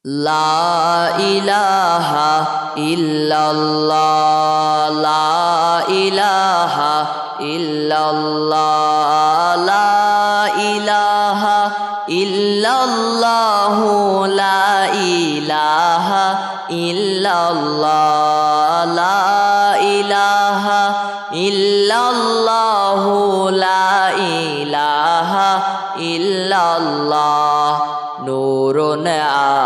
লা ইলাহা ইল্লাল্লাহ লা ইলাহা ইল্লাল্লাহ লা ইলাহা ইল্লাল্লাহ লা ইলাহা ইল্লাল্লাহ লা ইলাহা ইল্লাল্লাহ লা ইলাহা ইল্লাল্লাহ নূরুন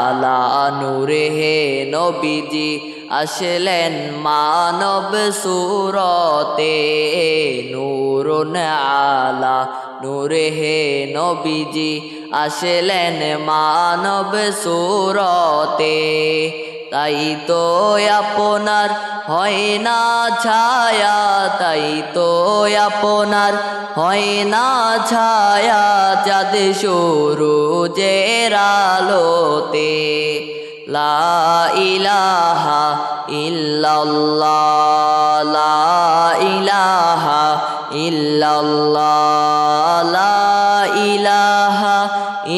আলা নূরে হে নবীজি আসলেন মানব সুরতে নূরুন আলা নূরে হে নবীজি আসলেন মানব সুরতে তাই তো আপনার হয় না ছায়া তাই তো আপনার হয় না ছায়া চাঁদ সূরজের আলোতে লা ইলাহা ইল্লাল্লাহ লা ইলাহা ইল্লাল্লাহ লা ইলাহা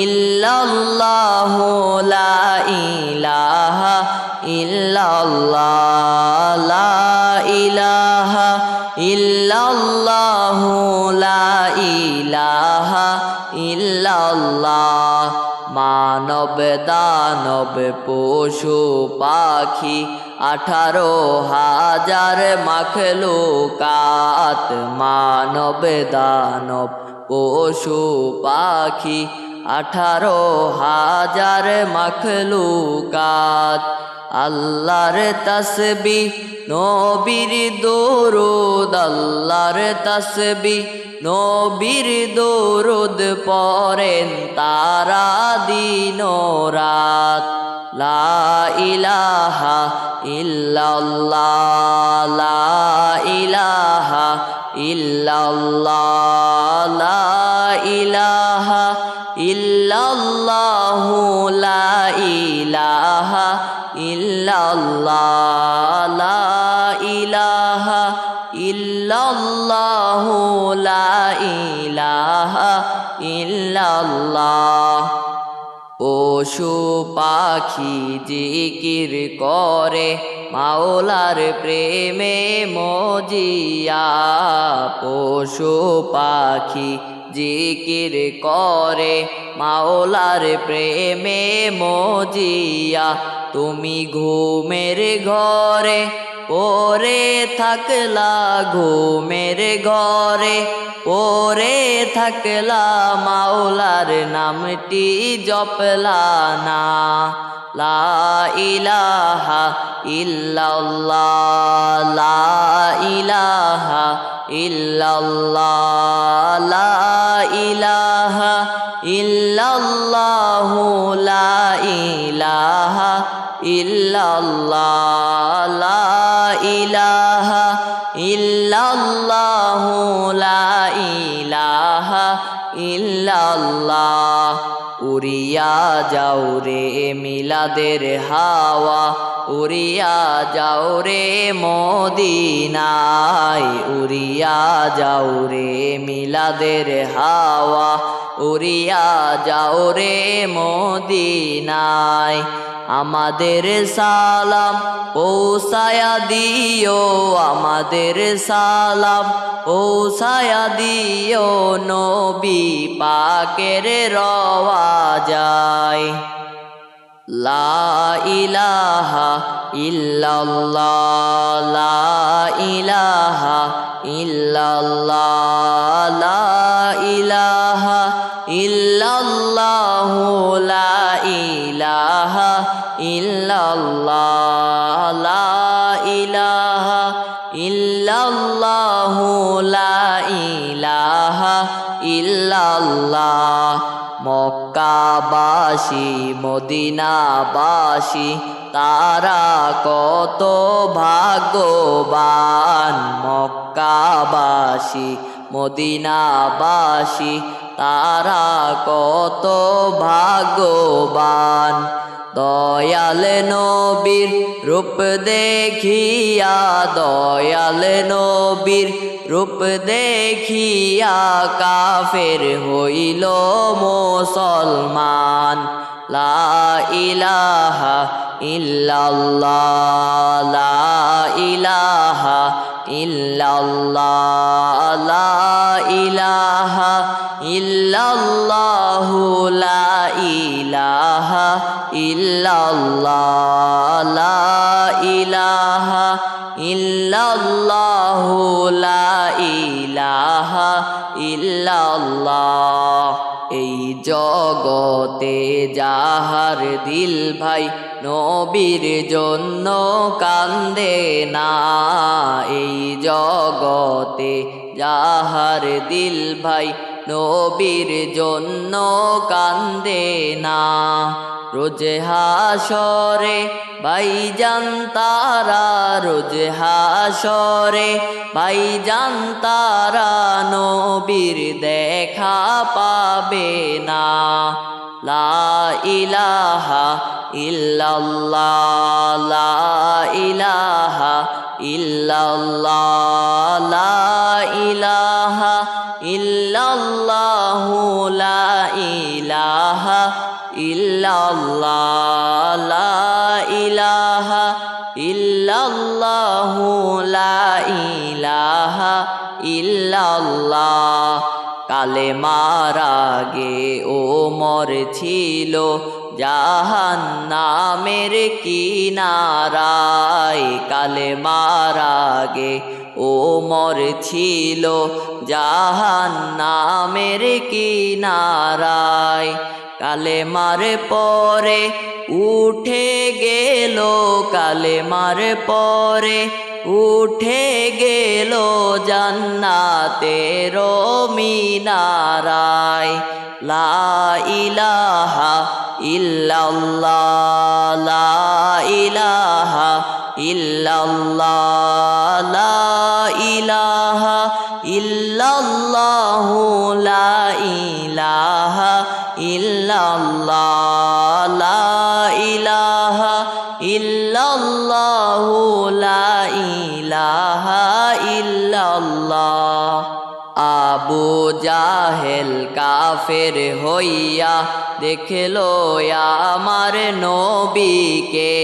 ইল্লাল্লাহ লা ইলাহা ইল্লাল্লাহ লা ইলাহা ইল্লাল্লাহ লা ইলাহা ইল্লাল্লাহ মানব দানব পশু পাখি 18,000 মাখলুকাত মানব দানব পশু পাখি 18,000 মাখলুকাত আল্লাহর তাসবিহ নবীর দরুদ আল্লাহর তাসবিহ নবীর দরুদ পড়েন তারা দিন রাত লা ইলাহা ইল্লাল্লাহ লা ইলাহা ইল্লাল্লাহ লা ইলাহা ইল্লাল্লাহ লা ইলাহা ইল্লাল্লাহ লা ইলাহা ইল্লাল্লাহ লা ইলাহা ইল্লাল্লাহ পশু পাখি জিকির করে মাওলার প্রেমে মজিয়া পশু পাখি জিকির করে মাওলার প্রেমে মজিয়া তুমি ঘুমের ঘরে পরে থাকলা ঘুমের ঘরে পরে থাকলা মাওলার নামটি জপলা না লা ইলাহা ইল্লাল্লাহ লা ইলাহা ইল্লাল্লাহ লা ইলাহা ইল্লাল্লাহ লা ইলাহা ইল্লাল্লাহ লা ইলাহা ইল্লাল্লাহ লা ইলাহা ইল্লাল্লাহ উড়িয়া যাও রে মিলাদের হাওয়া উড়িয়া যাও রে মদিনায় উড়িয়া যাও রে মিলাদের হাওয়া উড়িয়া যাও রে মদিনায় আমাদের সালাম পৌঁছায়া দিও আমাদের সালাম পৌঁছায়া দিও নবী পাকের রওয়াজায় লা ইলাহা ইল্লাল্লাহ লা ইলাহা ইল্লাল্লাহ লা ইলাহা ইল্লাল্লাহ লা ইলাহা ইল্লাল্লাহ লা ইলাহা ইল্লাল্লাহ লা ইলাহা ইল্লাল্লাহ মক্কাবাসী মদিনাবাসী তারা কত ভাগ্যবান মক্কাবাসী মদিনাবাসী তারা কত ভাগ্যবান দয়াল নবীর রূপ দেখিয়া দয়াল নবীর রূপ দেখিয়া কাফের হইল মুসলমান লা ইলাহা ইল্লাল্লাহ লা ইলাহা ইল্লাল্লাহ লা ইলাহা ইল্লাল্লাহু লা ইলাহা ইল্লাল্লাহ লা ইলাহা ইল্লাল্লাহু লা ইলাহা ইল্লাল্লাহ। এই জগতে যাহার দিল ভাই নবীর জন্য কান্দে না, এই জগতে যাহার দিল ভাই নবীর জন্য কান্দে না। রোজ হাসরে ভাইজান তারা, রোজ হাসরে ভাইজান তারা নবীর দেখা পাবে না। লা ইলাহা ইল্লাল্লাহ লা ইলাহা ইল্লাল্লাহ লা ইলাহা ইল্লাল্লাহু লা ইলাহা ইল্লাল্লাহ লা ইলাহা ইল্লাল্লাহু লা ইলাহা ইল্লাল্লাহ। কালেমার আগে ওমর ছিল জাহান্নামের কিনারায়, কালেমার আগে ওমর ছিল জাহান্নামের কিনারায়। কালেমার পরে উঠে গেল, কালেমার পরে উঠে গেল জান্নাতের মিনারায়। লা ইলাহা ইল্লাল্লাহ লা ইলাহা ইল্লাল্লাহ লা ইলাহা ইল্লাল্লাহু লা ইলাহা ইল্লাল্লাহ লা ইলাহা ইল্লাল্লাহু লা ইলাহা ইল্লাল্লাহ। আবু জাহেল কাফের হইয়া দেখলো আমার নবীকে,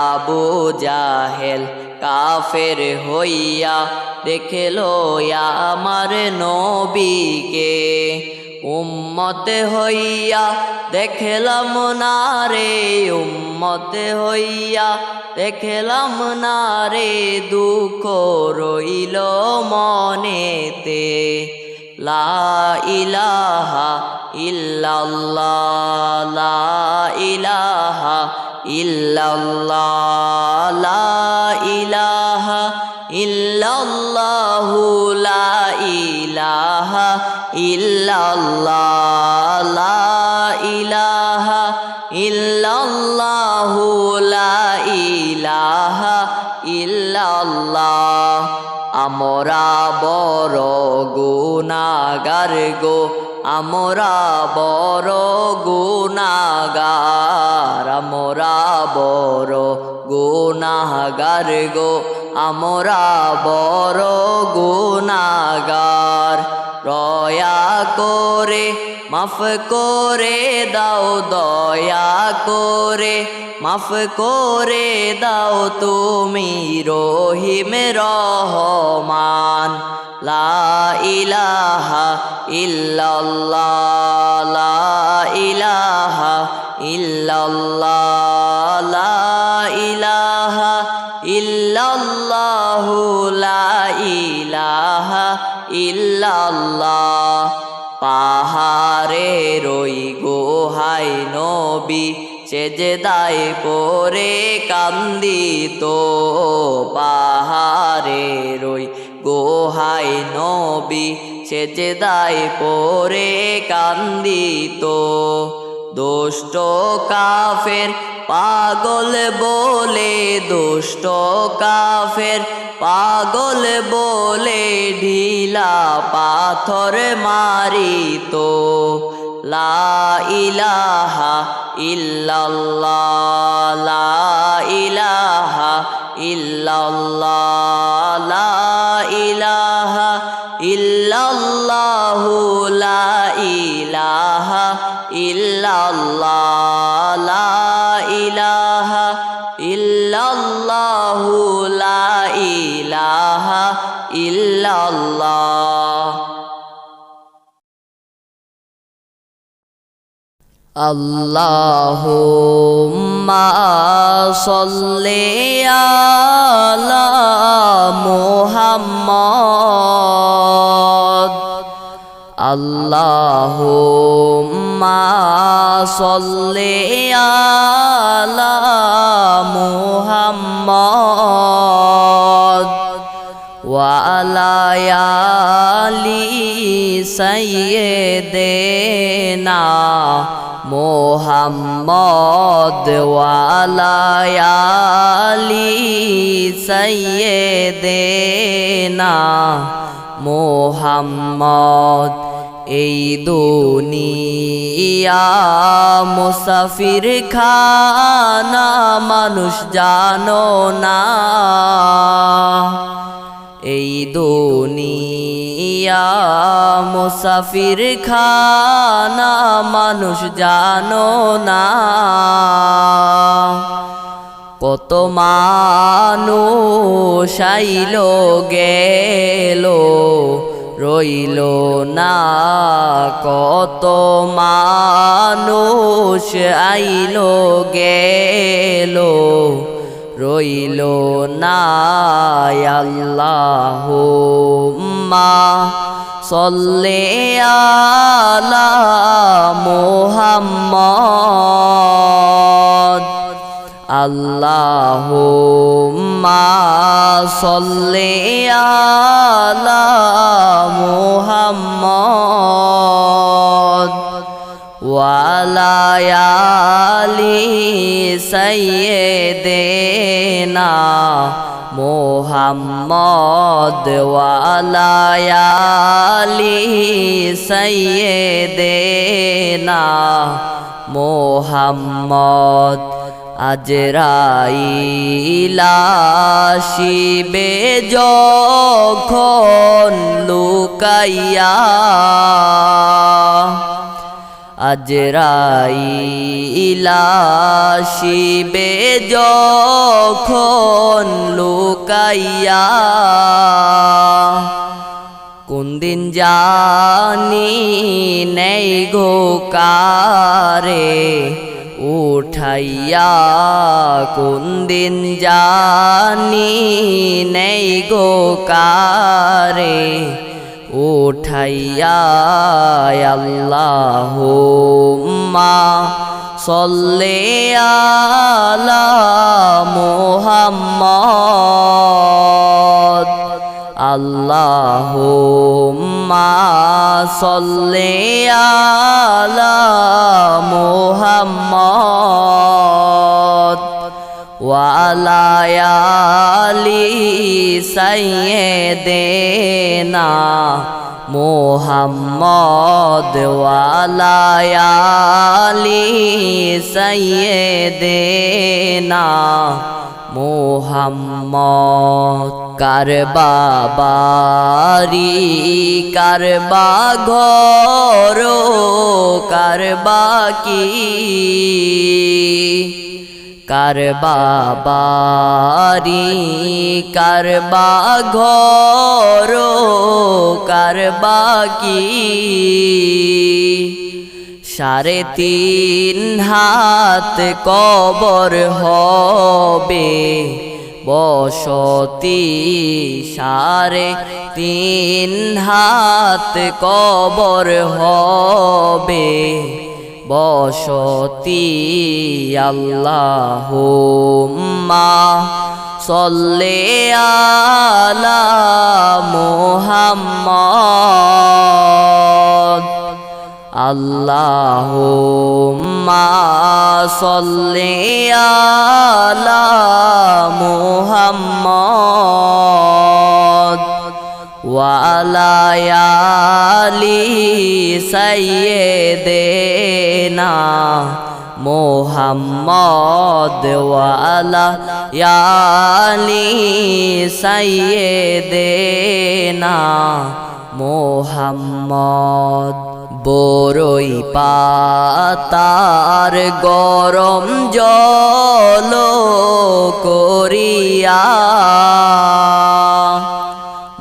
আবু জাহেল কাফের হইয়া দেখলো আমার নবীকে। উম্মত হইয়া দেখলাম না রে, উম্মত হইয়া দেখলাম না রে, দুঃখ রইল মনেতে। লা ইলাহা ইল্লাল্লাহ লা ইলাহা ইল্লাল্লাহ লা ইলাহা ইল্লাল্লাহু লা ইলাহা ইল্লাল্লাহ লা ইলাহা ইল্লাল্লাহু লা ইলাহা ইল্লাল্লাহ। আমরা বড় গুনাহগার গো, আমরা বড় গুনাহগার, আমরা বড় গুনাহগার গো, আমরা বড় গুনাহগার। দয়া করে মাফ করে দাও, দয়া করে মাফ করে দাও তুমি রহিম রহমান। লা ইলাহা ইল্লাল্লাহ লা ইলাহা ইল্লাল্লাহ লা ইলাহা ইল্লাল্লাহু লা ইলাহা ইল্লাল্লাহ। পাহাড়ের ওই গুহায় নবী সেজদায় পড়ে কান্দিত, পাহাড়ের ওই গুহায় নবী সেজদায় পড়ে কান্দিত। দুষ্ট কাফের পাগল বলে, দুষ্ট কাফের পাগল বলে ঢিলা পাথর মারিত। লা ইলাহা ইল্লাল্লাহ লা ইলাহা ইল্লাল্লাহ লা ইলাহা ইল্লাল্লাহু লা ইলাহা ইল্লাল্লাহ লা ইলাহা ইল্লাল্লাহু লা ইলাহা ইল্লাল্লাহ আল্লাহুম্মা সাল্লি আলা মুহাম্মদ আল্লাহুম্মা সাল্লি আলা মুহাম্মদ ওয়া আলা আলি সাইয়্যিদিনা মুহাম্মদ ওয়া আলা আলি সাইয়্যিদিনা মুহাম্মদ এই দুনিয়া মুসাফির খানা মানুষ জানো না এই দুনিয়া মুসাফির খানা মানুষ জানো না কত মানুষ আইলো গেল রইল না কত মানুষ আইলো গেল রইল না আল্লাহুম্মা সাল্লি আলা মুহাম্মদ আল্লাহুম্মা সাল্লি আলা মুহাম্মদ ওয়া আলা আলি সাইয়্যিদিনা মুহাম্মদ ওয়া আলা আলি সাইয়্যিদিনা মুহাম্মদ আজরাইল আসিবে যখন লুকাইয়া আজরাইল আসিবে যখন লুকাইয়া কোন দিন জানি নেই গো কারে উঠাইয়া কোন দিন জানি নেই গো কারে উঠাইয়া আল্লাহুম্মা সাল্লি আলা মুহাম্মদ আল্লাহুম্মা সাল্লি আলা মুহাম্মদ ওয়া আলা আলি সাইয়্যিদিনা মুহাম্মদ ওয়া আলা আলি সাইয়্যিদিনা মুহাম্মদ কারবা বাড়ি কারবা ঘর কারবা কি কারবা বাড়ি কারবা ঘর কারবা কি 3.5 হাত কবর হবে বসতি 3.5 হাত কবর হবে বসতি আল্লাহুম্মা সাল্লি আলা মুহাম্মদ আল্লাহুম্মা সাল্লি আলা মুহাম্মদ ওয়া আলা আলি সাইয়্যিদিনা মুহাম্মদ ওয়া আলা আলি সাইয়্যিদিনা মুহাম্মদ বড়ই পাতার গরম জল করিয়া,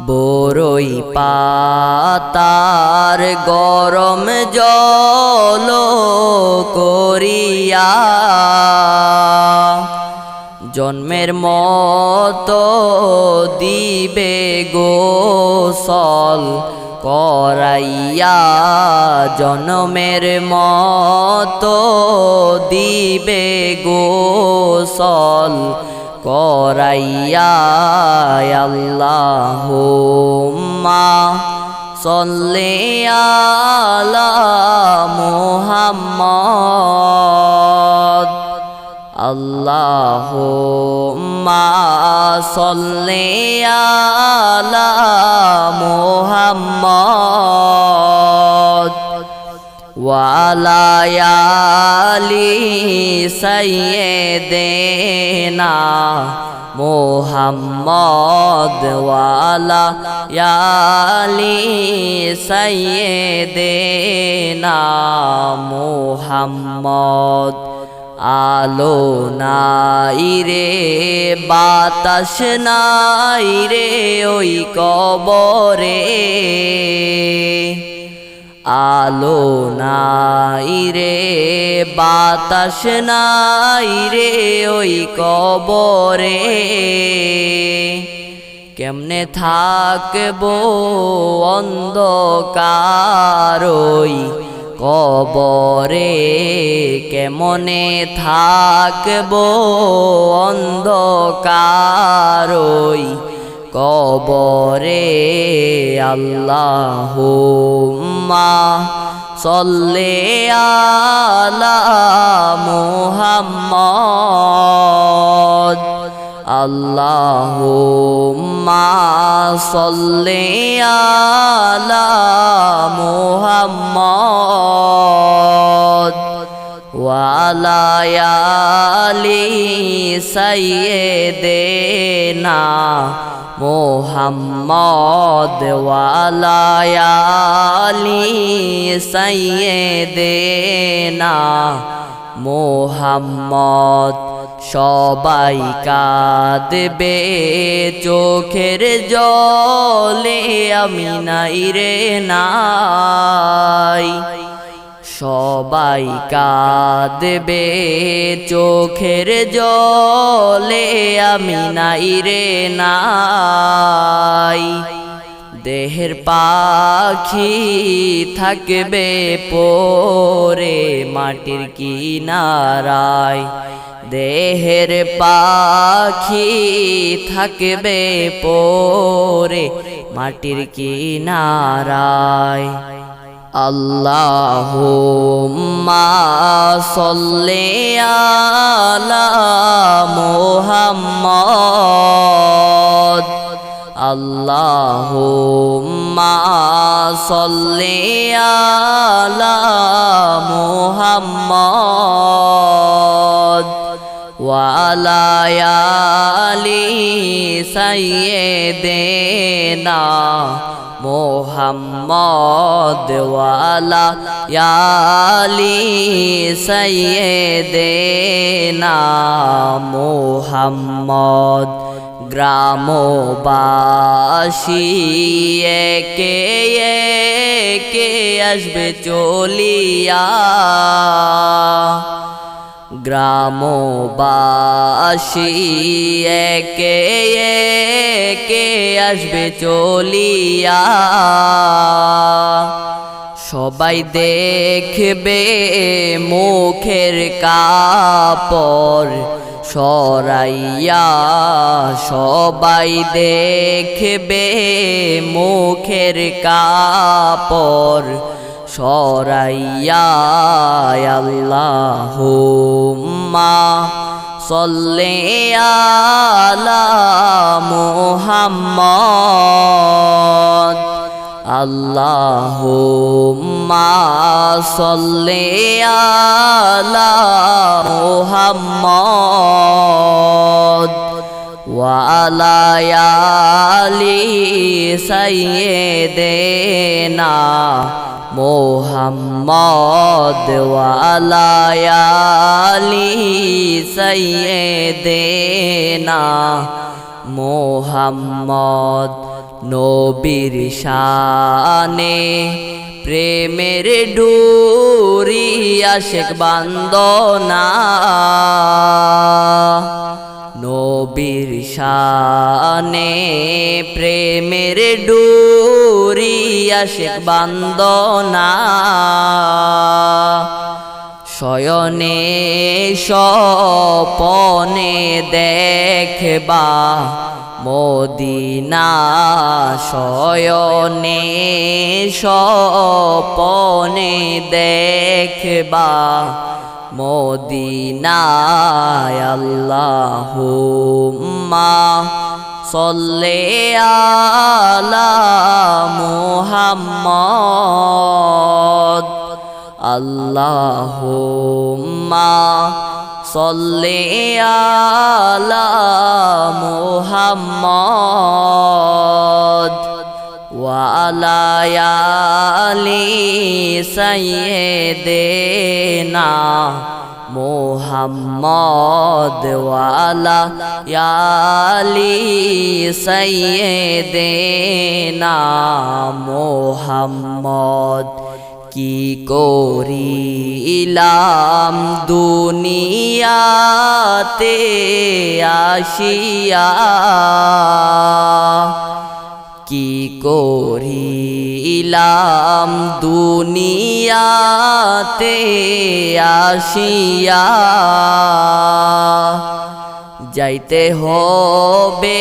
বড়ই পাতার গরম জল করিয়া, জন্মের মতো দিবে গোসল করাইয়া, জন্মের মতো দিবে গোসল করাইয়া। আল্লাহুম্মা সাল্লি আলা মুহাম্মদ, আল্লাহুম্মা সাল্লি আলা মুহাম্মদ ওয়া আলা আলি সাইয়্যিদিনা মুহাম্মদ ওয়া আলা আলি সাইয়্যিদিনা মুহাম্মদ। আলো নাই রে বাতাস নাই রে ওই কবরে, আলো নাই রে বাতাস নাই রে ওই কবরে, কেমনে থাকবো অন্ধকার ওই কবরে, কেমনে থাকবো অন্ধকার ওই কবরে। আল্লাহুম্মা সাল্লি আলা মুহাম্মদ, আল্লাহুম্মা সাল্লি আলা মুহাম্মদ ওয়া আলা আলি সাইয়্যিদিনা মুহাম্মদ ওয়া আলা আলি সাইয়্যিদিনা মুহাম্মদ। সবাই কাঁদবে চোখের জলে, আমি নাই রে নাই, সবাই কাঁদবে চোখের জলে, আমি নাই রে নাই। দেহের পাখি থাকবে পরে মাটির কিনারায়, দেহের পাখি থাকবে পরে মাটির কিনারায়। আল্লাহুম্মা সাল্লি আলা মুহাম্মদ, আল্লাহুম্মা সাল্লি আলা মুহাম্মদ ওয়া আলা আলি সাইয়্যিদিনা মুহাম্মদ ওয়া আলা আলি সাইয়্যিদিনা মুহাম্মদ। গ্রামবাসী একে একে আসবে চলিয়া, গ্রামবাসী একে একে আসবে চলিয়া, সবাই দেখবে মুখের কাপড় সরাইয়া, সবাই দেখবে মুখের কাপড় সরাইয়া। আল্লাহুম্মা সাল্লি আলা মুহাম্মদ, আল্লাহুম্মা সাল্লি আলা মুহাম্মদ ওয়া আলা আলি সাইয়্যিদিনা মোহাম্মদ ওয়া আলা আলি সাইয়্যিদিনা মোহাম্মদ। নবীর শানে প্রেমের ডুরি আশিক বান্দনা, নবীর শানে প্রেমের ডুরি আশিক বান্দনা। শয়নে স্বপনে দেখবা মদিনা, শয়নে স্বপনে দেখবা মদিনা। আল্লাহুম্মা সাল্লি আলা মুহাম্মদ। আল্লাহুম্মা সাল্লি আলা মুহাম্মদ ওয়া আলা আলি সাইয়্যিদিনা মুহাম্মদ ওয়া আলা আলি সাইয়্যিদিনা মুহাম্মদ। কি করিলাম দুনিয়াতে আসিয়া, কি করিলাম দুনিয়াতে আসিয়া। যাইতে হবে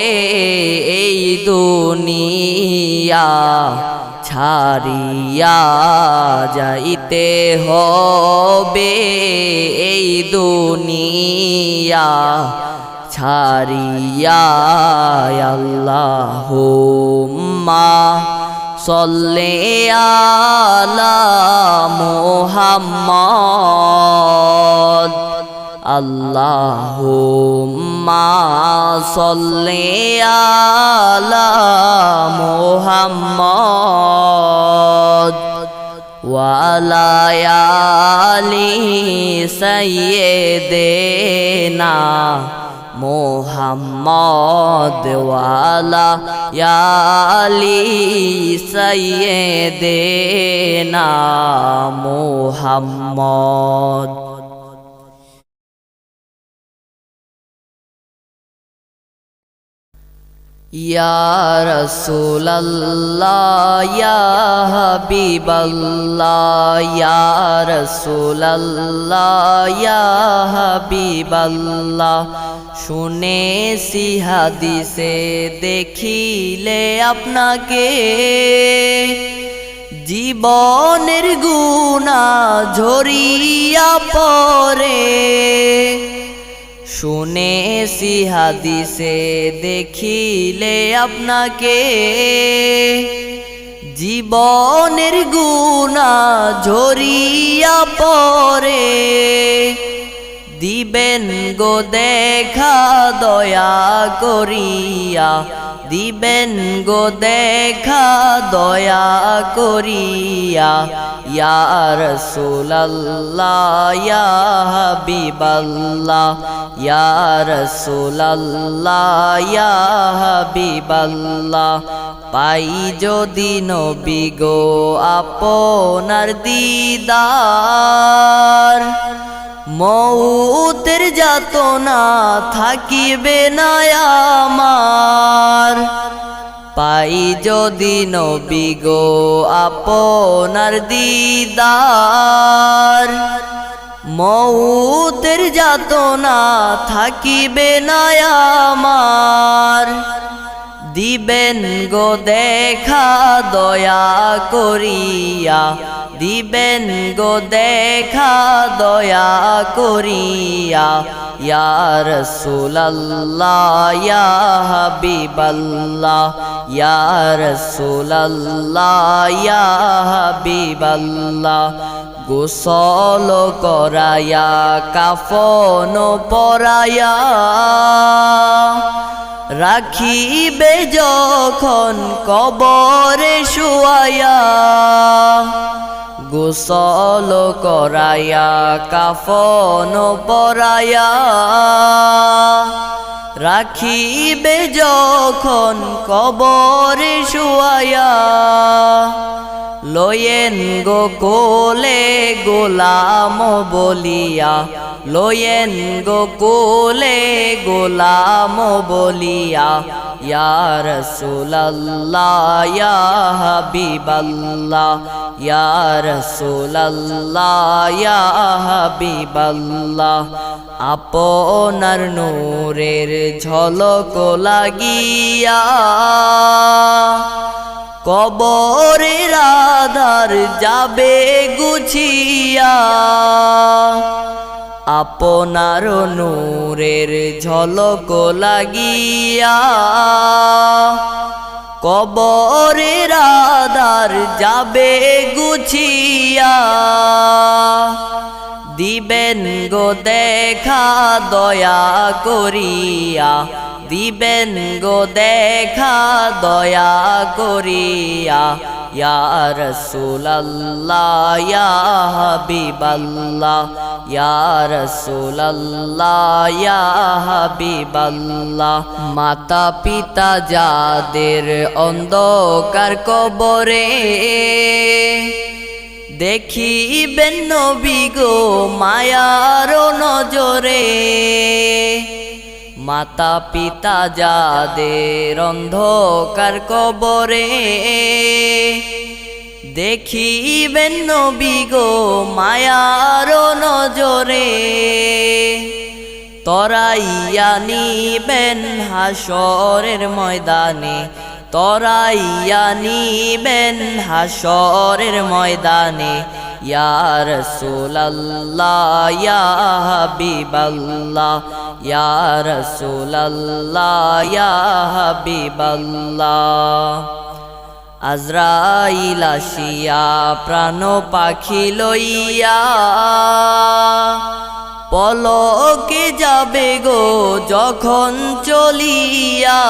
এই দুনিয়া ছাড়িয়া, যাইতে হবে এই দুনিয়া ছাড়িয়া। আল্লাহুম্মা সাল্লি আলা মুহাম্মদ। আল্লাহুম্মা সাল্লি আলা মুহাম্মদ ওয়া আলা আলি সাইয়্যিদিনা মুহাম্মদ ওয়া আলা আলি সাইয়্যিদিনা মুহাম্মদ। ইয়া রাসূলাল্লাহ ইয়া হাবিবাল্লাহ, ইয়া রাসূলাল্লাহ ইয়া হাবিবাল্লাহ। শুনেছি হাদিসে দেখিলে আপনাকে, জীবনের গুনাহ ঝরিয়া পড়ে। শুনেছি হাদিসে দেখিলে আপনাকে, জীবনের গুনাহ ঝরিয়া পড়ে। দিবেন গো দেখা দয়া করিয়া, দিবেন গো দেখা দয়া করিয়া। ইয়া রাসূলাল্লাহ ইয়া হাবিবাল্লাহ, ইয়া রাসূলাল্লাহ ইয়া হাবিবাল্লাহ। পাই যদি নবী গো আপনার দিদার, মউতের যাতনা থাকিবে না আমার। পাই যদি নবী গো আপনার দিদার, মউতের যাতনা থাকিবে না আমার। দিবেন গো দেখা দয়া করিয়া, দিবেন গো দেখা দয়া করিয়া। ইয়া রাসূলাল্লাহ ইয়া হাবিবাল্লাহ, ইয়া রাসূলাল্লাহ ইয়া হাবিবাল্লাহ। গোসল করায়া কাফন পরায়া, রাখিবে যখন কবরে শুয়ায়া। গোসল করায়া কাফন পরায়া রাখিবে যখন কবরে শুয়ায়া লয়েন গো কোলে গোলাম বলিয়া লয়েন গো কোলে গোলাম বলিয়া ইয়া রাসূলুল্লাহ ইয়া হাবিবাল্লাহ ইয়া রাসূলুল্লাহ ইয়া হাবিবাল্লাহ আপনার নূরের ঝলক লাগিয়া কবরের আধার যাবে গুছিয়া আপনার নূরের ঝলক লাগিয়া কবরের আধার যাবে গুছিয়া দিবেন গো দেখা দয়া করিয়া দিবেন গো দেখা দয়া করিয়া ইয়া রাসূলুল্লাহ ইয়া হাবিবাল্লাহ ইয়া রাসূলুল্লাহ ইয়া হাবিবাল্লাহ মাতা পিতা যাদের অন্ধকার কবরে দেখিবেন নবী গো মায়ার নজরে মাতা পিতা যাদের অন্ধকার কবরে দেখিবেন নবী গো মায়ার নজরে তরাইয়া নিবেন হাসরের ময়দানে তরাইয়া নিবেন হাসরের ময়দানে ইয়া রাসূলুল্লাহ ইয়া হাবিবাল্লাহ ইয়া রাসূলুল্লাহ ইয়া হাবিবাল্লাহ আজরাইল আসিয়া প্রাণ পাখি লইয়া পলকে যাবে গো যখন চলিয়া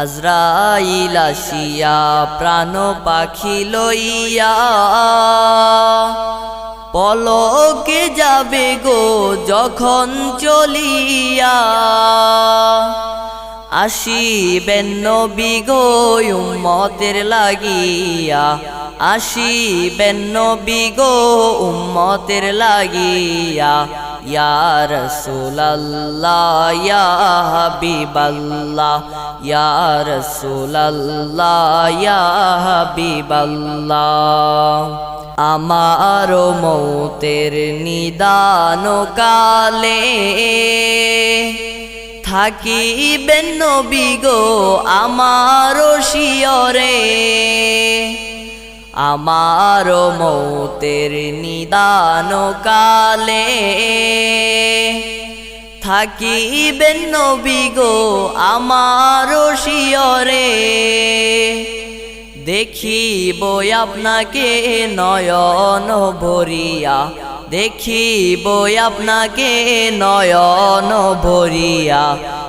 আজরাইল আসিয়া প্রাণ পাখি লইয়া পলকে যাবে গো যখন চলিয়া আসিবেন নবী গো উম্মতের লাগিয়া আসিবেন নবী গো উম্মতের লাগিয়া ইয়া রাসূলুল্লাহ ইয়া হাবিবাল্লাহ ইয়া রাসূলুল্লাহ ইয়া হাবিবাল্লাহ আমার মৌতের নিদান কালে থাকিবেন নবী গো আমার শিয়রে আমার মৌতের নিদান কালে থাকিবেন নবী গো আমার শিয়রে দেখিব আপনাকে নয়ন ভরিয়া দেখিব আপনাকে নয়ন ভরিয়া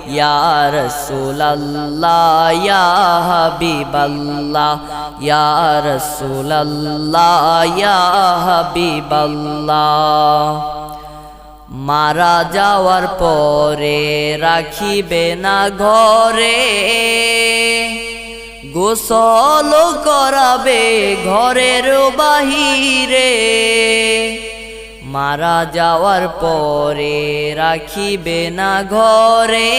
ইয়া রাসূলুল্লাহ ইয়া হাবিবাল্লাহ ইয়া রাসূলুল্লাহ ইয়া হাবিবাল্লাহ মারা যাওয়ার পরে রাখিবে না ঘরে গোসল করাবে ঘরের বাহিরে মারা যাওয়ার পরে রাখিবে না ঘরে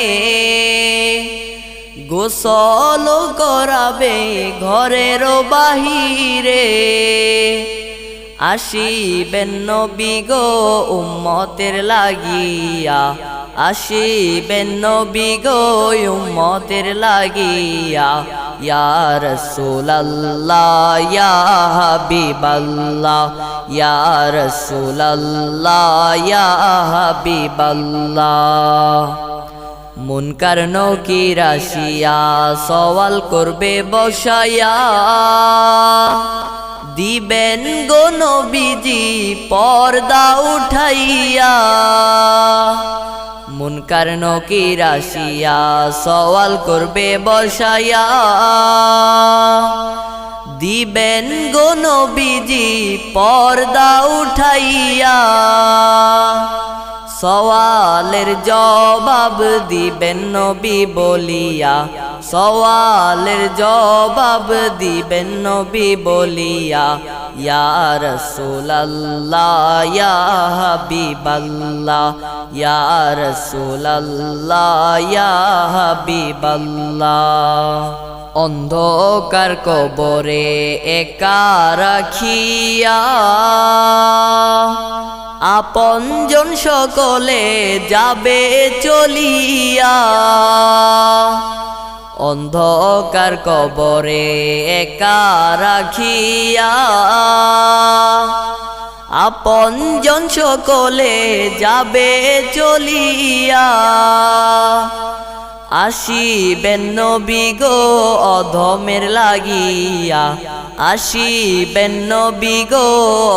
গোসল করাবে ঘরের বাহিরে আসিবেন নবী গো উম্মতের লাগিয়া আসিবেন নবী গো উম্মতের লাগিয়া ইয়া রাসূলুল্লাহ ইয়া হাবিবাল্লাহ ইয়া রাসূলুল্লাহ ইয়া হাবিবাল্লাহ মুনকার নকির আসিয়া সওয়াল করবে বসায়া দিবেন গো নবীজি পর্দা উঠাইয়া মুনকার নকির আসিয়া সওয়াল করবে বসায়া দিবেন গো নবীজি পর্দা উঠাইয়া, সওয়ালের জবাব দিবেন নবী বলিয়া, সওয়ালের জবাব দিবেন নবী বলিয়া, ইয়া রাসূলুল্লাহ ইয়া হাবিবাল্লাহ, ইয়া রাসূলুল্লাহ ইয়া হাবিবাল্লাহ। অন্ধকার কবরে একা রাখিয়া, আপনজন সকলে যাবে চলিয়া। অন্ধকার কবরে একা রাখিয়া, আপনজন সকলে যাবে চলিয়া। আসিবেন নবী গো অধমের লাগিয়া, আসিবেন নবী গো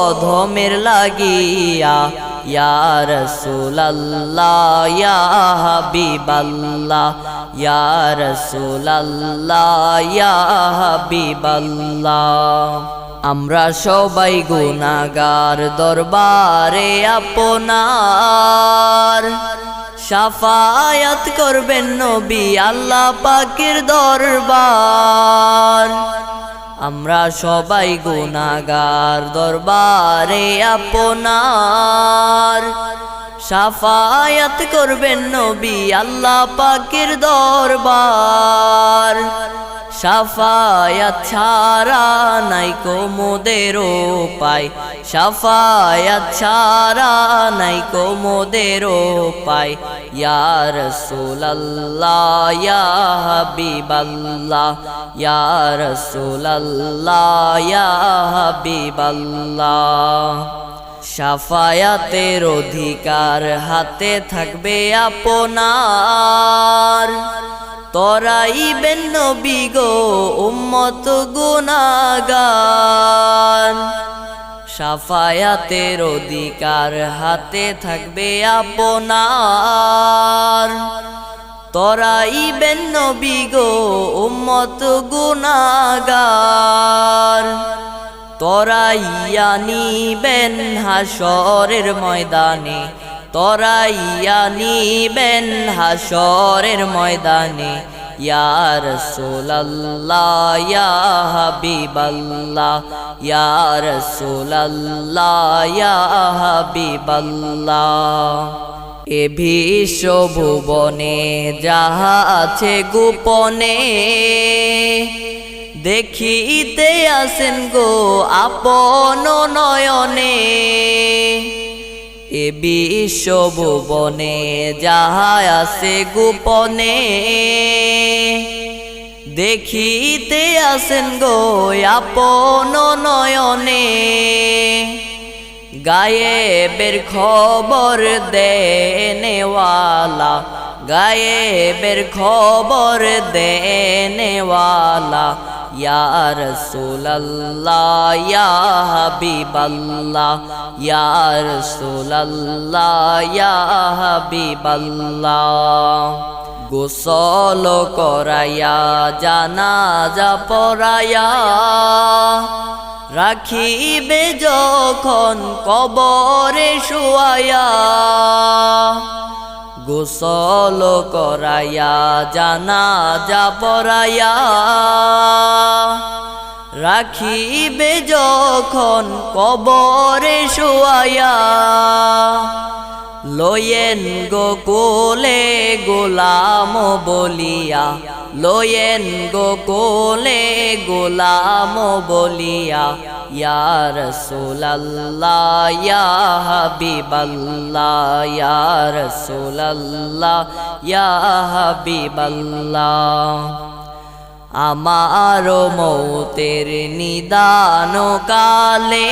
অধমের লাগিয়া, ইয়া রাসূলুল্লাহ ইয়া হাবিবাল্লাহ, ইয়া রাসূলুল্লাহ ইয়া হাবিবাল্লাহ। আমরা সবাই গুনাহগার দরবারে আপনার, শাফায়াত করবেন নবী আল্লাহ পাকের দরবার। আমরা সবাই গুনাহগার দরবারে আপনার, শাফায়াত করবেন নবী আল্লাহ পাকের দরবার। শাফায়াত ছাড়া নাই কো মোদের উপায়, শাফায়াত ছাড়া নাই কো মোদের উপায়, ইয়া রাসূলুল্লাহ ইয়া হাবিবাল্লাহ, ইয়া রাসূলুল্লাহ ইয়া হাবিবাল্লাহ। শাফায়াতের অধিকার হাতে থাকবে আপনার, তরাইবেন নবী গো উম্মত গুনাহগার। শাফায়াতের অধিকার হাতে থাকবে আপনার, তরাইবেন নবী গো উম্মত গুনাহগার। তরাইয়া নিবেন হাসরের ময়দানে, তরাইয়া নিবেন হাসরের ময়দানে, ইয়া রাসূলুল্লাহ ইয়া হাবিবাল্লাহ, ইয়া রাসূলুল্লাহ ইয়া হাবিবাল্লাহ। এ বিশ্ব ভুবনে যাহা আছে গোপনে, দেখিতে আসেন গো আপন নয়নে। এ বিশ্ব ভুবনে যাহা আছে গোপনে, দেখিতে আসেন গো আপন নয়নে। গায়েবের খবর দেনেওয়ালা, গায়েবের খবর দেনেওয়ালা, ইয়া রাসূলুল্লাহ ইয়া হাবিবাল্লাহ, ইয়া রাসূলুল্লাহ ইয়া হাবিবাল্লাহ। গোসল করাইয়া জানাজা পড়াইয়া, রাখিবে যখন কবরে শুয়াইয়া। গোসল করাইয়া জানাজা পড়াইয়া, রাখিবে যখন কবরে শুয়াইয়া। লয়েন গো কোলে গোলাম বলিয়া, লয়েন গো কোলে গোলাম বলিয়া, ইয়া রাসূলুল্লাহ ইয়া হাবিবাল্লাহ, ইয়া রাসূলুল্লাহ ইয়া হাবিবাল্লাহ। আমার মৌতের নিদান কালে,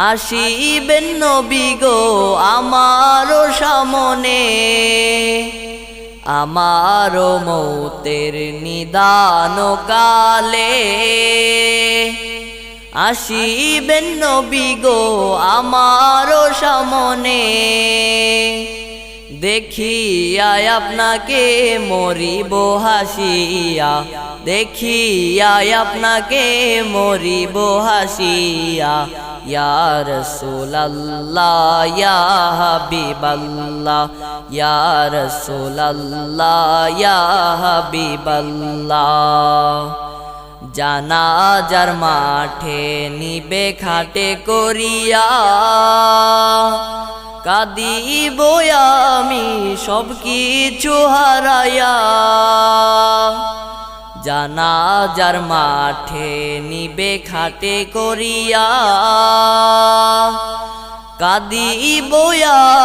আসিবেন নবী গো আমার সামনে। আমার মৌতের নিদান কালে, আসিবেন নবী গো আমার সামনে। দেখিয়া আপনাকে মরিব হাসিয়া, দেখিয়া আপনাকে মরিব হাসিয়া। ইয়া রাসূলুল্লাহ ইয়া হাবিবাল্লাহ, ইয়া রাসূলুল্লাহ ইয়া হাবিবাল্লাহ। জানাজার মাঠে নিবে খাটে করিয়া, কাঁদিব আমি সব কিছু হারায়া। জানাজার মাঠে নিবে খাটে করিয়া, কাঁদিব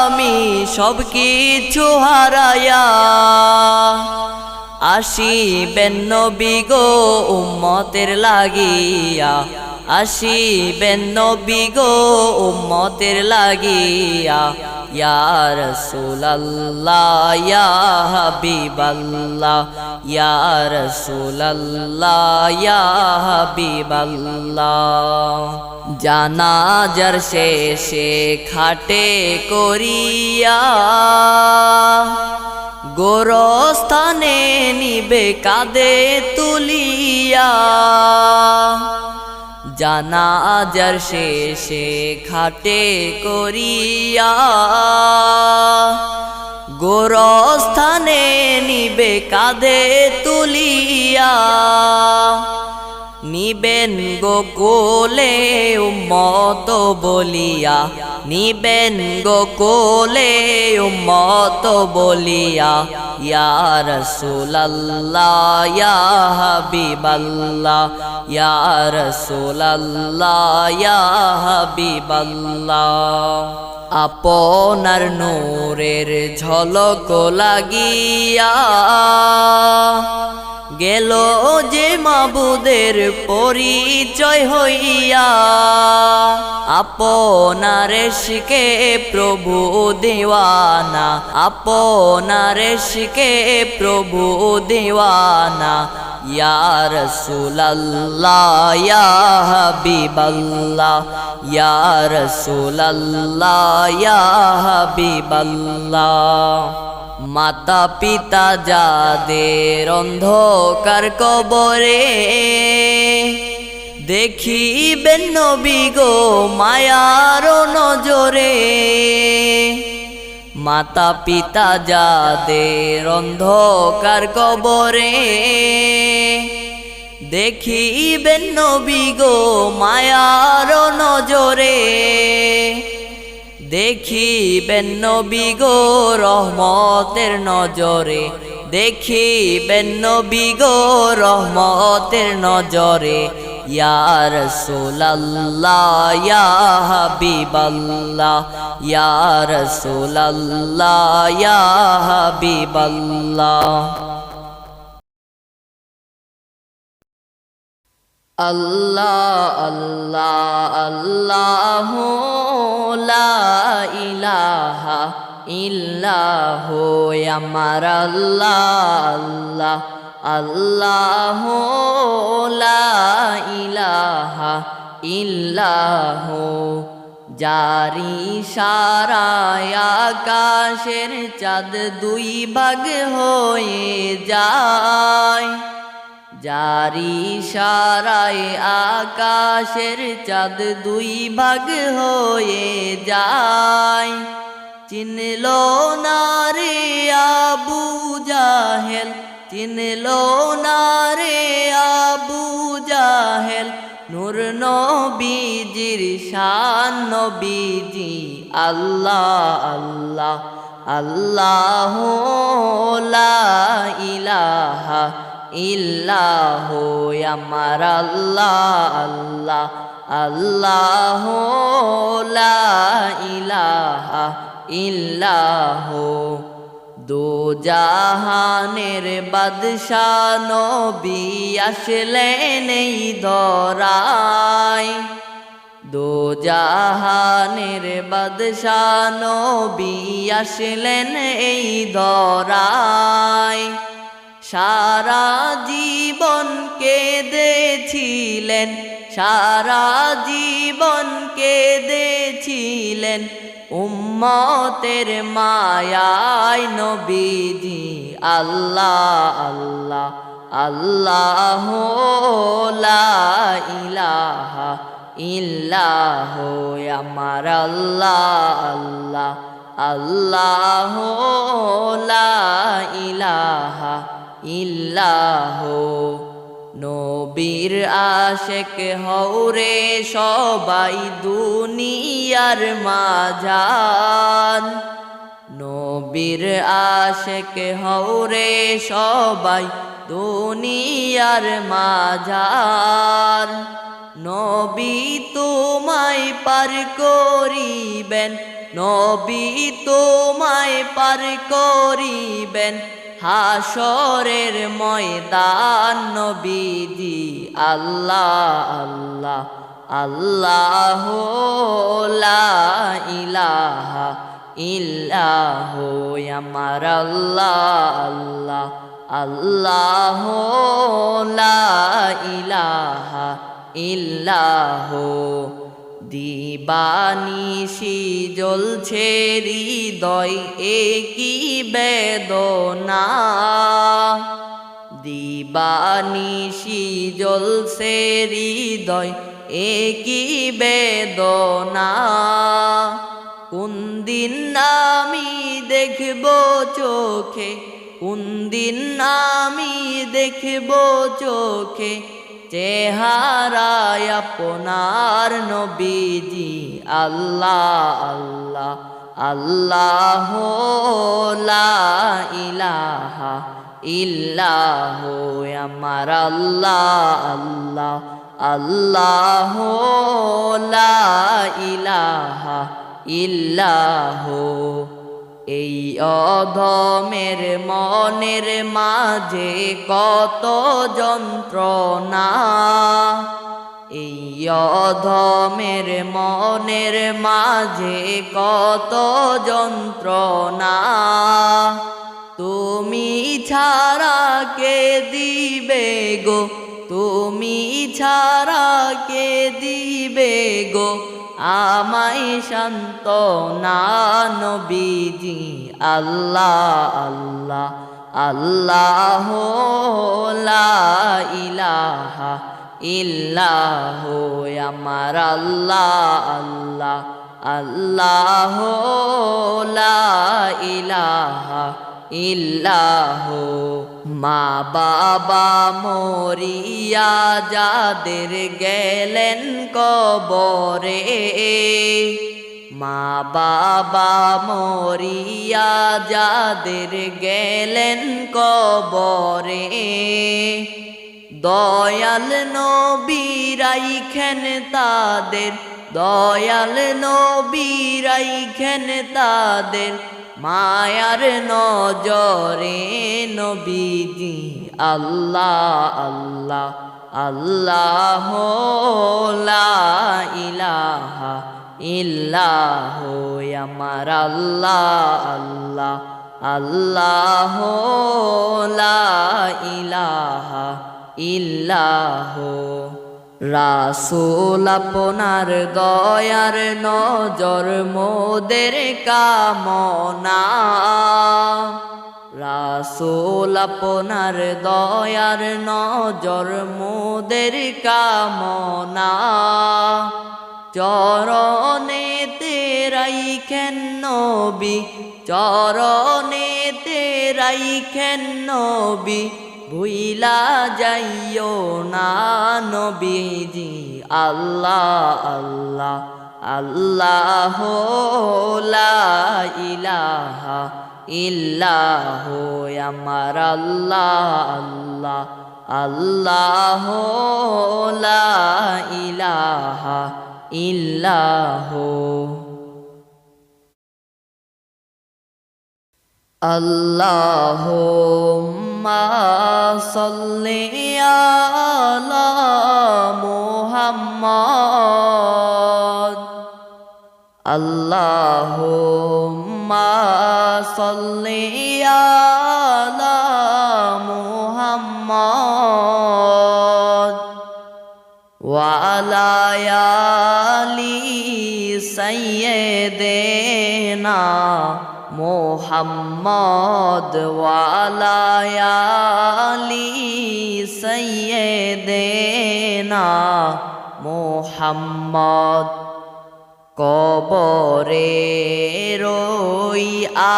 আমি সব কিছু হারায়া। আসিবেন নবী গো উম্মতের লাগিয়া, আসিবেন নবী গো উম্মতের লাগিয়া। ইয়া রাসূলুল্লাহ ইয়া হাবিবাল্লাহ, ইয়া রাসূলুল্লাহ ইয়া হাবিবাল্লাহ। জানাজার শেষে খাটে করিয়া, গোরস্থানে নিবে কাঁধে তুলিয়া। জানাজার শেষে খাটে করিয়া, গোরস্থানে নিবে কাঁধে তুলিয়া। নিবেন গো কোলে উম্মত বলিয়া, নিবেন গো কোলে উম্মত বলিয়া। ইয়া রাসূলুল্লাহ ইয়া হাবিবাল্লাহ, ইয়া রাসূলুল্লাহ ইয়া হাবিবাল্লাহ। আপনার নূরের ঝলক লাগিয়া, গেল যে মাবুদের পরিচয় হইয়া। আপনার ইশকে প্রভু দিওয়ানা, আপনার ইশকে প্রভু দিওয়ানা। ইয়া রাসূলুল্লাহ ইয়া হাবিবাল্লাহ, ইয়া রাসূলুল্লাহ ইয়া হাবিবাল্লাহ। মাতা পিতা যাদের অন্ধকার কবরে, দেখিবেন নবী গো মায়ার নজরে। মাতা পিতা যাদের অন্ধকার কবরে, দেখিবেন নবী গো মায়ার নজরে। দেখিবেন নবী গো রহমতের নজরে, দেখিবেন নবী গো রহমতের নজরে। ইয়া রাসূলুল্লাহ ইয়া হাবিবাল্লাহ, ইয়া রাসূলুল্লাহ ইয়া হাবিবাল্লাহ। আল্লাহ আল্লাহ আল্লাহু লা ইলাহা ইল্লাহু আমার আল্লাহ, আল্লাহু লা ইলাহা ইল্লাহু। জারি সারায় আকাশের চাঁদ দুই ভাগ হয়ে যায়, জারি সারায় আকাশের চাঁদ দুই ভাগ হয়ে যায়। চিনল না রে আবু জাহেল, চিনল না রে আবু জাহেল, নূর নবীজির শান নবীজি। আল্লাহ আল্লাহ আল্লাহু লা ইলাহা ইল্লাহু আমার আল্লাহ, আল্লাহ আল্লাহু লা ইলাহা ইল্লাহু। দো জাহানের বাদশা নবী আসলেন এই ধরায়, দো জাহানের বাদশা নবী আসলেন এই ধরায়। সারা জীবন কেঁদেছিলেন, সারা জীবন কেঁদেছিলেন, উম্মতের মায়ায় নবীজি আল্লাহ আল্লাহ আল্লাহ লা ইলাহা ইল্লাহ আমার আল্লাহ আল্লাহ আল্লাহ লা ইলাহা ইল্লাহ নবীর আশেক হওরে সবাই দুনিয়ার মাঝান নবীর আশেক হওরে সবাই দুনিয়ার মাঝান নবী তোমায় পার করিবেন নবী তোমায় পার করিবেন হাসরের ময়দান নবীজি আল্লাহ আল্লাহ আল্লাহ লা ইলাহা ইল্লাহ আমার আল্লাহ আল্লাহ আল্লাহ লা ইলাহা ইল্লাহ দিবানিশি জ্বলছে হৃদয় একই বেদনা দিবানিশি জ্বলছে হৃদয় একই বেদনা কোন দিন আমি দেখব চোখে কোন দিন আমি দেখব চোখে চেহারায় আপনার নবীজি আল্লাহ আল্লাহ আল্লাহ লা ইলাহা ইল্লাহ আমার আল্লাহ আল্লাহ আল্লাহ লা ইলাহা ইল্লাহ এই অধমের মনের মাঝে কত যন্ত্রণা এই অধমের মনের মাঝে কত যন্ত্রণা তুমি ছাড়া কে দিবে গো তুমি ছাড়া কে দিবে গো আমায় সান্ত্বনা নবীজি আল্লাহ আল্লাহ আল্লাহ লা ইলাহা ইল্লাহ আমার আল্লাহ আল্লাহ আল্লাহ লা ইলাহা ইল্লাহ মা বাবা মরিয়া যাদের গেলেন কবরে মা বাবা মরিয়া যাদের গেলেন কবরে দয়াল নবী রাইখেন তাদের দয়াল নবী রাইখেন তাদের মায়ার নজরে নবীজি আল্লাহ আল্লাহ আল্লাহ লা ইলাহা ইল্লাহ আমার আল্লাহ আল্লাহ আল্লাহ লা ইলাহা ইল্লাহ রাসূল আপনার দয়ার নজর মোদের কামনা রাসূল আপনার দয়ার নজর মোদের কামনা চরণেতে রাইখেন নবী চরণেতে রাইখেন নবী ভুইলা যাইও না নবীজি আল্লাহ আল্লাহ আল্লাহ লা ইলাহা ইল্লাহ আমার আল্লাহ আল্লাহ আল্লাহ লা ইলাহা ইল্লাহ আল্লাহুম্মা সাল্লি আলা মুহাম্মাদ আল্লাহুম্মা সাল্লি আলা মুহাম্মাদ ওয়া আলা আলি সাইয়্যিদিনা না মোহাম্মদ ওয়ালা আলি সাইয়্যিদিনা মোহাম্মদ। কবরে রই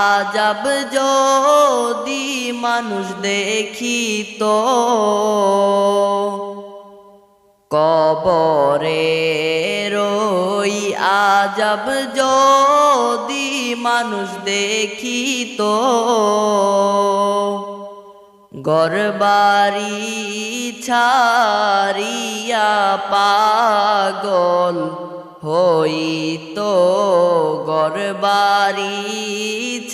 আজব যদি মানুষ দেখিত, কবরে রই আজব যদি মানুষ দেখিত, ঘরবাড়ি ছাড়িয়া পাগল হইতো, ঘরবাড়ি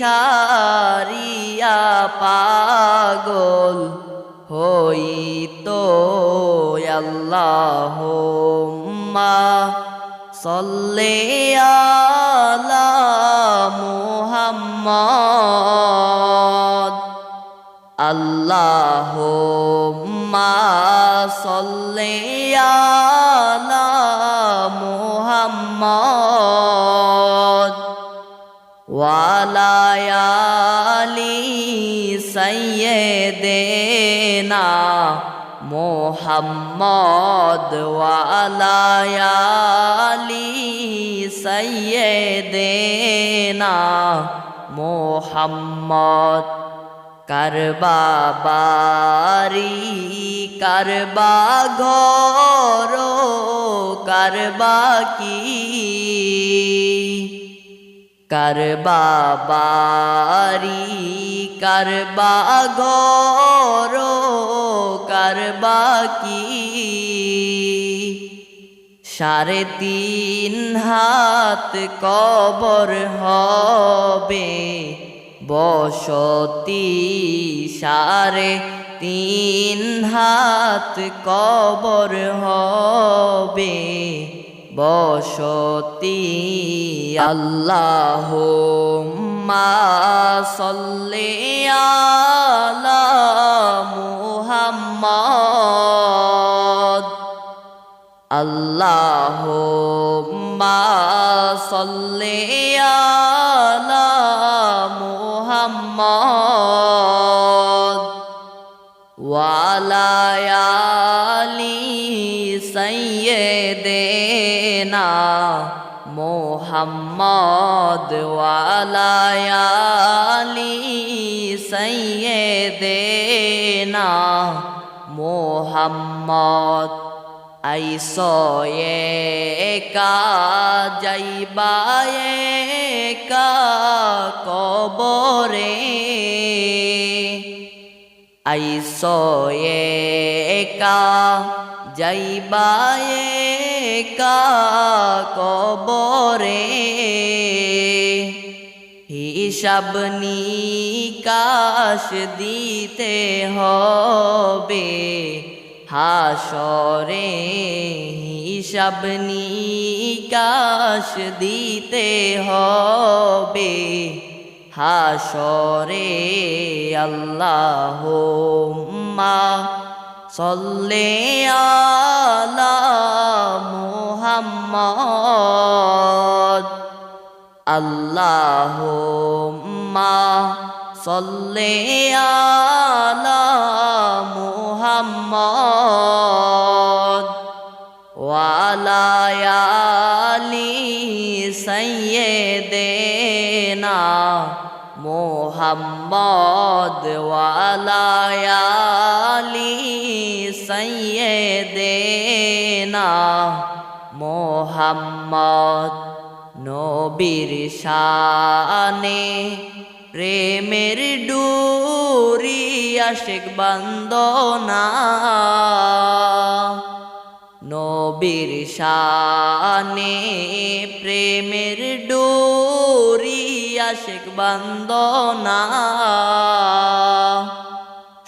ছাড়িয়া পাগল হইতো। আল্লাহুম্মা সাল্লি আলা মুহাম্মদ। আল্লাহুম্মা সাল্লি আলা মুহাম্মদ ওয়ালা আলি সাইয়্যিদিনা মোহাম্মদ ওয়ালা আলি সাইয়্যিদিনা মোহাম্মদ। কারবা বাড়ি কারবা ঘর কারবা কি, কারবা বাড়ি কারবা ঘর কারবা কি, 3.5 হাত কবর হবে বসতি, 3.5 হাত কবর হবে বসতি। আল্লাহুম্মা সাল্লি আলা মুহাম্মদ। আল্লাহুম্মা সাল্লি আলা মুহাম্মদ ওয়ালা আলি সাইয়্যিদিনা মোহাম্মদ ওয়ালা আলি সাইয়্যিদিনা মোহাম্মদ। আইসো একা যাইবা একা কবরে, আইসো একা যাইবা একা কবরে, হিসাব নিকাশ দিতে হবে হাসরে, হিসাব নিকাশ দিতে হবে হাসরে। আল্লাহুম্মা সাল্লি আলা মুহাম্মদ। আল্লাহুম্মা সাল্লি আলা মুহাম্মদ ওয়ালা আলি সাইয়্যিদিনা মোহাম্মদ ওয়ালা আলি সাইয়্যিদিনা মোহাম্মদ। নবীর শানে প্রেমের ডুরি আশিক বান্দনা, নবীর শানে প্রেমের ডুরি আশিক বান্দনা,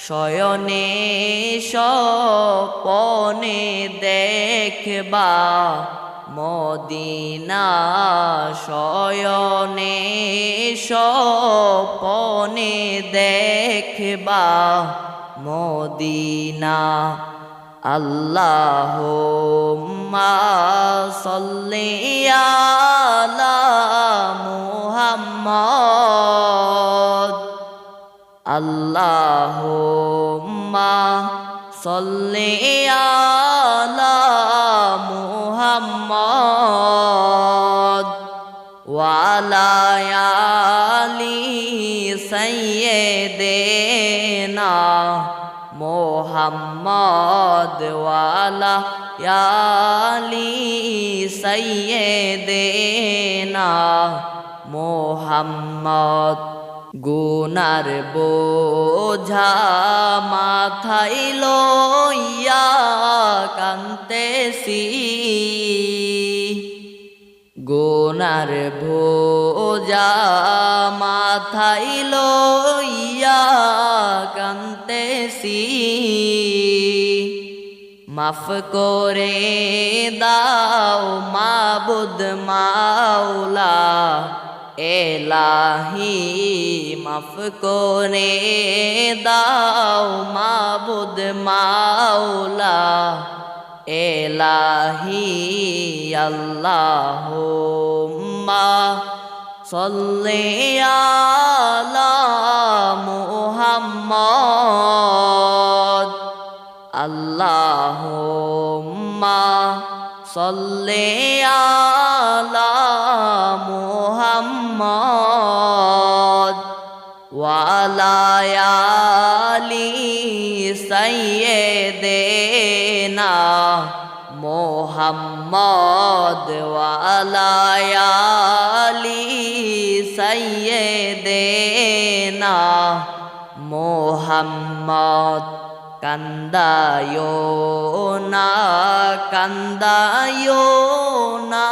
শয়নে স্বপনে দেখবা মদিনা, শয়নে স্বপনে দেখবা মদিনা। আল্লাহুম্মা সাল্লি আলা মুহাম্মদ আল্লাহুম্মা সাল্লি আলা মুহাম্মদ ওয়া আলা আলি সাইয়্যিদিনা মুহাম্মদ ওয়া আলা আলি সাইয়্যিদিনা মুহাম্মদ গুনার বোঝা মাথায় লইয়া কান্তেছি গুনার বোঝা মাথায় লইয়া কান্তেছি মাফ করে দাও মাবুদ মাওলা এলাহি মাফ করে দাও মাবুদ মাওলা এলাহি আল্লাহুম্মা সাল্লি আলা মুহাম্মদ আল্লাহুম্মা সাল্লি আলা মুহাম্মদ ওয়া আলা আলি সাইয়্যিদিনা মুহাম্মদ ওয়া আলা আলি সাইয়্যিদিনা মুহাম্মদ কান্দায়ো না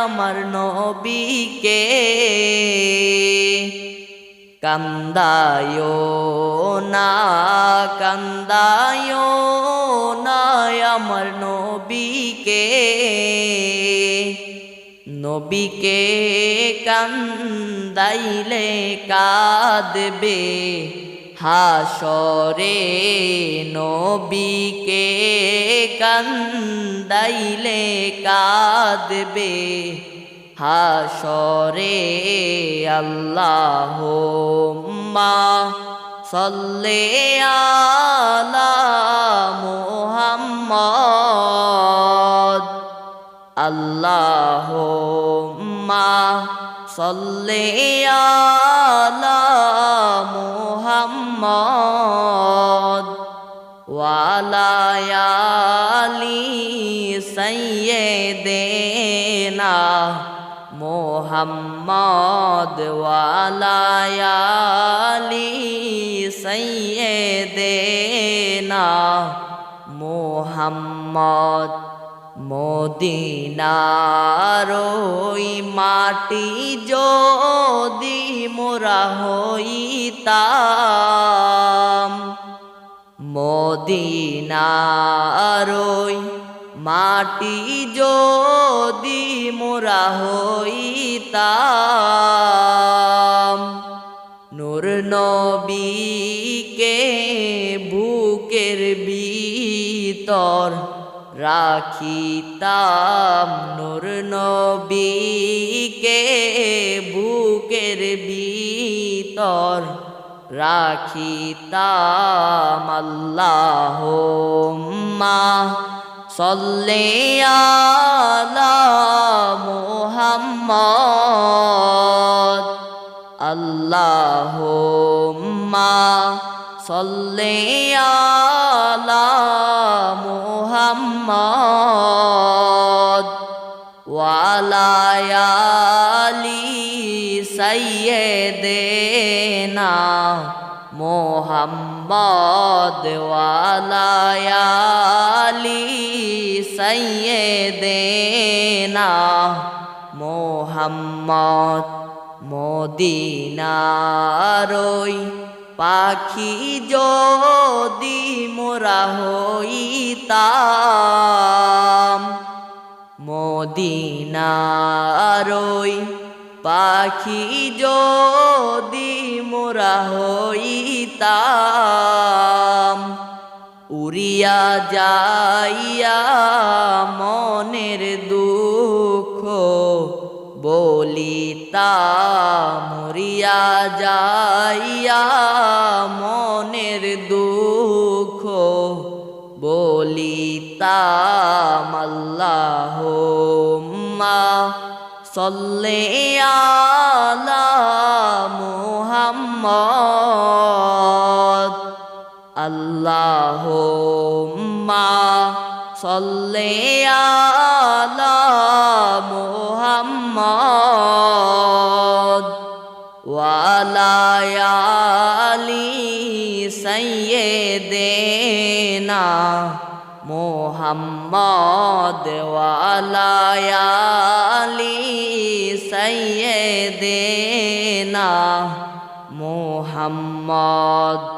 আমার নবীকে কান্দায়ো না আমার নবীকে নবীকে কান্দাইলে কাঁদবে হাসরে নবীকে কান্দাইলে কাঁদবে হাসরে আল্লাহুম্মা সাল্লি আলা মুহাম্মদ আল্লাহুম্মা সাল্লি আলা মুহাম্মদ ওয়া আলা আলি সাইয়্যিদিনা মুহাম্মদ ওয়া আলা আলি সাইয়্যিদিনা মুহাম্মদ মদিনার ওই মাটি যদি মোরা হইতাম মদিনার ওই মাটি যদি মোরা হইতাম নূর নবীকে বুকের ভিতর রাখিতাম নূর নবীকে বুকের ভিতর রাখিতাম আল্লাহুম্মা সাল্লি আলা মুহাম্মদ আল্লাহুম্মা সাল্লি আলা মুহাম্মদ ওয়া আলা আলি সাইয়্যিদিনা মুহাম্মদ ওয়া আলা আলি সাইয়্যিদিনা মুহাম্মদ মদিনার ওই পাখি যদি মোরা হইতাম মদিনার ওই পাখি যদি মোরা হইতাম পুরিয়া যাইয়া মনের দুঃখ বলিতা মরিয়া যাইয়া মনের দুঃখ বলিতাম আল্লাহুম্মা সাল্লি আলা মুহাম্মদ আল্লাহুম্মা সাল্লি আলা মুহাম্মদ ওয়া আলা আলি সাইয়্যিদিনা মুহাম্মদ ওয়া আলা আলি সাইয়্যিদিনা মুহাম্মদ।